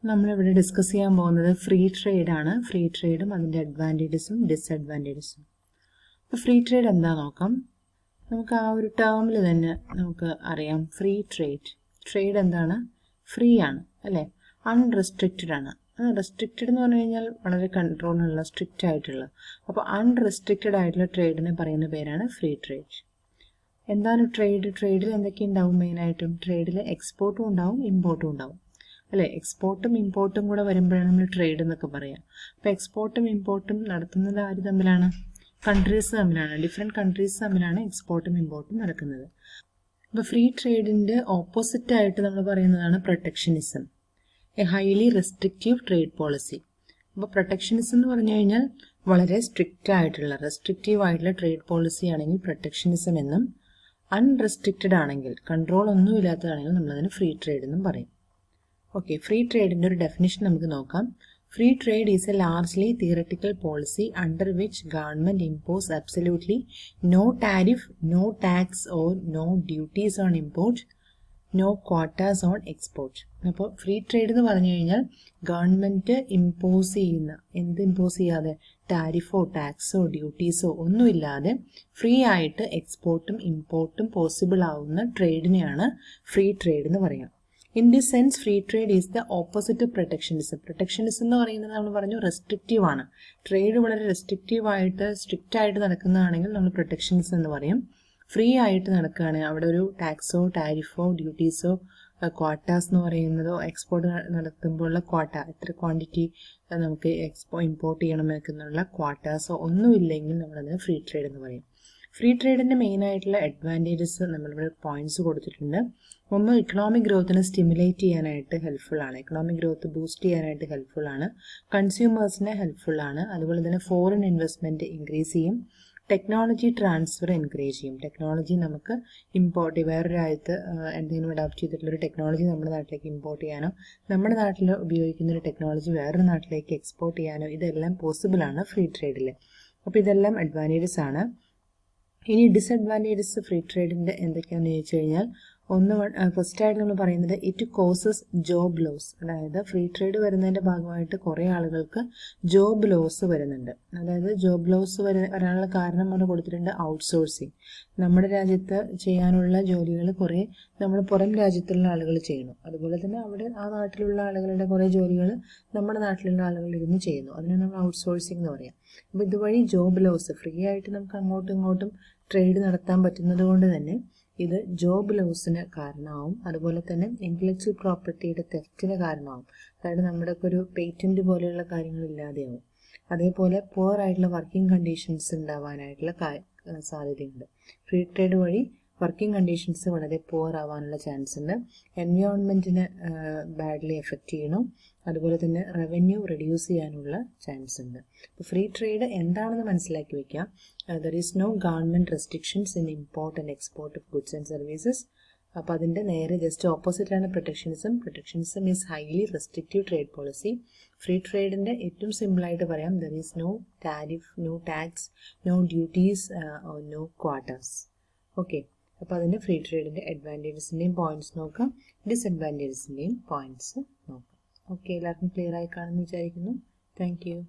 നമ്മളിവിടെ ഡിസ്കസ് ചെയ്യാൻ പോകുന്നത് ഫ്രീ ട്രേഡാണ്. ഫ്രീ ട്രേഡും അതിൻ്റെ അഡ്വാൻറ്റേജസും ഡിസഡ്വാൻറ്റേജസും. അപ്പോൾ ഫ്രീ ട്രേഡ് എന്താ നോക്കാം. നമുക്ക് ആ ഒരു ടേമിൽ തന്നെ നമുക്ക് അറിയാം. ഫ്രീ ട്രേഡ് എന്താണ്? ഫ്രീ ആണ് അല്ലേ, അൺറെസ്ട്രിക്റ്റഡ് ആണ്. റെസ്ട്രിക്റ്റഡ് എന്ന് പറഞ്ഞു കഴിഞ്ഞാൽ വളരെ കൺട്രോളുള്ള, സ്ട്രിക്റ്റ് ആയിട്ടുള്ള. അപ്പോൾ അൺറെസ്ട്രിക്റ്റഡ് ആയിട്ടുള്ള ട്രേഡിനെ പറയുന്ന പേരാണ് ഫ്രീ ട്രേഡ്. എന്താണ് ട്രേഡ്? ട്രേഡിൽ എന്തൊക്കെ ഉണ്ടാവും? മെയിനായിട്ടും ട്രേഡിൽ എക്സ്പോർട്ടും ഉണ്ടാവും, ഇമ്പോർട്ടും ഉണ്ടാവും അല്ലേ. എക്സ്പോർട്ടും ഇമ്പോർട്ടും കൂടെ വരുമ്പോഴാണ് നമ്മൾ ട്രേഡ് എന്നൊക്കെ പറയാം. അപ്പോൾ എക്സ്പോർട്ടും ഇമ്പോർട്ടും നടത്തുന്നത് ആര് തമ്മിലാണ്? കൺട്രീസ് തമ്മിലാണ്. ഡിഫറെൻറ്റ് കൺട്രീസ് തമ്മിലാണ് എക്സ്പോർട്ടും ഇമ്പോർട്ടും നടക്കുന്നത്. അപ്പോൾ ഫ്രീ ട്രേഡിൻ്റെ ഓപ്പോസിറ്റായിട്ട് നമ്മൾ പറയുന്നതാണ് protectionism, A highly restrictive trade policy. അപ്പോൾ പ്രൊട്ടക്ഷനിസം എന്ന് പറഞ്ഞു കഴിഞ്ഞാൽ വളരെ സ്ട്രിക്റ്റ് ആയിട്ടുള്ള, റെസ്ട്രിക്റ്റീവ് ആയിട്ടുള്ള ട്രേഡ് പോളിസി ആണെങ്കിൽ പ്രൊട്ടക്ഷനിസം എന്നും, അൺറെസ്ട്രിക്റ്റഡ് ആണെങ്കിൽ, കൺട്രോൾ ഒന്നും ഇല്ലാത്തതാണെങ്കിൽ നമ്മളതിന് ഫ്രീ ട്രേഡ് എന്നും പറയും. ഓക്കെ, ഫ്രീ ട്രേഡിൻ്റെ ഒരു ഡെഫിനിഷൻ നമുക്ക് നോക്കാം. Free trade is a largely theoretical policy under which government impose absolutely no tariff, no tax or no duties on import, no quotas on export. അപ്പോൾ free trade എന്ന് പറഞ്ഞു കഴിഞ്ഞാൽ government impose ചെയ്യുന്ന, എന്ത് impose ചെയ്യാതെ, ടാരിഫോ ടാക്സോ ഡ്യൂട്ടീസോ ഒന്നുമില്ലാതെ ഫ്രീ ആയിട്ട് എക്സ്പോർട്ടും ഇമ്പോർട്ടും possible ആവുന്ന ട്രേഡിനെയാണ് ഫ്രീ ട്രേഡ് എന്ന് പറയാം. In this sense free trade is the opposite protectionism. Protectionism എന്ന് പറയുന്നത് നമ്മൾ പറഞ്ഞു റെസ്ട്രിക്റ്റീവ് ആണ്. ട്രേഡ് വളരെ റെസ്ട്രിക്റ്റീവ് ആയിട്ട്, സ്ട്രിക്റ്റ് ആയിട്ട് നടക്കുന്നതാണെങ്കിൽ നമ്മൾ പ്രൊട്ടക്ഷനിസം എന്ന് പറയും. ഫ്രീ ആയിട്ട് നടക്കുകയാണെങ്കിൽ അവിടെ ഒരു ടാക്സോ ടാരിഫോ ഡ്യൂട്ടീസോ ക്വാട്ടാസ് എന്ന് പറയുന്നതോ, എക്സ്പോർട്ട് നടത്തുമ്പോഴുള്ള ക്വാട്ട, എത്ര ക്വാണ്ടിറ്റി നമുക്ക് ഇമ്പോർട്ട് ചെയ്യണമെന്നുള്ള ക്വാട്ടാസോ ഒന്നുമില്ലെങ്കിൽ നമ്മളതിന് ഫ്രീ ട്രേഡ് എന്ന് പറയും. ഫ്രീ ട്രേഡിൻ്റെ മെയിനായിട്ടുള്ള അഡ്വാൻറ്റേജസ് നമ്മളിവിടെ പോയിന്റ്സ് കൊടുത്തിട്ടുണ്ട്. ഒന്ന്, ഇക്കണോമിക് ഗ്രോത്തിനെ സ്റ്റിമുലേറ്റ് ചെയ്യാനായിട്ട് ഹെൽപ്ഫുൾ ആണ്. ഇക്കണോമിക് ഗ്രോത്ത് ബൂസ്റ്റ് ചെയ്യാനായിട്ട് ഹെൽപ്ഫുൾ ആണ്. കൺസ്യൂമേഴ്സിനെ ഹെൽപ്ഫുൾ ആണ്. അതുപോലെ തന്നെ ഫോറിൻ ഇൻവെസ്റ്റ്മെൻറ്റ് ഇൻക്രീസ് ചെയ്യും. ടെക്നോളജി ട്രാൻസ്ഫർ എൻകറേജ് ചെയ്യും. ടെക്നോളജി നമുക്ക് വേറൊരു രാജ്യത്ത് എന്തെങ്കിലും അഡോപ്റ്റ് ചെയ്തിട്ടുള്ളൊരു ടെക്നോളജി നമ്മുടെ നാട്ടിലേക്ക് ഇമ്പോർട്ട് ചെയ്യാനോ, നമ്മുടെ നാട്ടിൽ ഉപയോഗിക്കുന്ന ഒരു ടെക്നോളജി വേറൊരു നാട്ടിലേക്ക് എക്സ്പോർട്ട് ചെയ്യാനോ ഇതെല്ലാം പോസിബിൾ ആണ് ഫ്രീ ട്രേഡിൽ. അപ്പോൾ ഇതെല്ലാം അഡ്വാൻറ്റേജസ് ആണ്. ഇനി ഡിസഡ്വാൻറ്റേജസ് ഫ്രീ ട്രേഡിൻ്റെ എന്തൊക്കെയാണെന്ന് ചോദിച്ചു കഴിഞ്ഞാൽ, ഫസ്റ്റായിട്ട് നമ്മൾ പറയുന്നത് ഇറ്റ് കോസസ് ജോബ് ലോസ്. അതായത് ഫ്രീ ട്രേഡ് വരുന്നതിൻ്റെ ഭാഗമായിട്ട് കുറേ ആളുകൾക്ക് ജോബ് ലോസ് വരുന്നുണ്ട്. അതായത് ജോബ് ലോസ് വരാനുള്ള കാരണം നമ്മൾ കൊടുത്തിട്ടുണ്ട് ഔട്ട്സോഴ്സിങ്. നമ്മുടെ രാജ്യത്ത് ചെയ്യാനുള്ള ജോലികൾ കുറേ നമ്മൾ പുറം രാജ്യത്തുള്ള ആളുകൾ ചെയ്യണം. അതുപോലെ തന്നെ അവിടെ ആ നാട്ടിലുള്ള ആളുകളുടെ കുറേ ജോലികൾ നമ്മുടെ നാട്ടിലുള്ള ആളുകൾ ഇരുന്ന് ചെയ്യുന്നു. അതിനെ നമ്മൾ ഔട്ട്സോഴ്സിങ് എന്ന് പറയാം. അപ്പോൾ ഇതുവഴി ജോബ് ലോസ്, ഫ്രീ ആയിട്ട് നമുക്ക് അങ്ങോട്ടും ഇങ്ങോട്ടും ട്രേഡ് നടത്താൻ പറ്റുന്നത് കൊണ്ട് തന്നെ ഇത് ജോബ് ലോസിന് കാരണമാവും. അതുപോലെ തന്നെ ഇൻ്റലക്ച്വൽ പ്രോപ്പർട്ടിയുടെ തെഫ്റ്റിന് കാരണമാവും. അതായത് നമ്മുടെ ഒരു പേറ്റൻറ്റ് പോലെയുള്ള കാര്യങ്ങൾ ഇല്ലാതെയാവും. അതേപോലെ പുവർ ആയിട്ടുള്ള വർക്കിംഗ് കണ്ടീഷൻസ് ഉണ്ടാവാനായിട്ടുള്ള സാധ്യതയുണ്ട്. ഫ്രീ ട്രേഡ് വഴി വർക്കിംഗ് കണ്ടീഷൻസ് വളരെ പുവർ ആവാനുള്ള ചാൻസ് ഉണ്ട്. എൻവയോൺമെൻറ്റിനെ ബാഡ്ലി എഫക്റ്റ് ചെയ്യണം. അതുപോലെ തന്നെ റവന്യൂ റെഡ്യൂസ് ചെയ്യാനുള്ള ചാൻസ് ഉണ്ട്. അപ്പോൾ ഫ്രീ ട്രേഡ് എന്താണെന്ന് മനസ്സിലാക്കി വയ്ക്കുക. There is no government restrictions in import and export of goods and services. അപ്പോൾ അതിൻ്റെ നേരെ ജസ്റ്റ് ഓപ്പോസിറ്റാണ് protectionism. Protectionism is highly restrictive trade policy. Free ട്രേഡിൻ്റെ ഏറ്റവും സിമ്പിളായിട്ട് പറയാം, there is no tariff, no tax, no duties, no quotas. Okay, അപ്പോൾ അതിൻ്റെ ഫ്രീ ട്രേഡിൻ്റെ അഡ്വാൻറ്റേജസിൻ്റെയും പോയിന്റ്സ് നോക്കാം, ഡിസഡ്വാൻറ്റേജസിൻ്റെയും പോയിന്റ്സ് നോക്കാം. ഓക്കെ, എല്ലാവർക്കും ക്ലിയർ ആയി കാണുമെന്ന് വിചാരിക്കുന്നു. Thank U.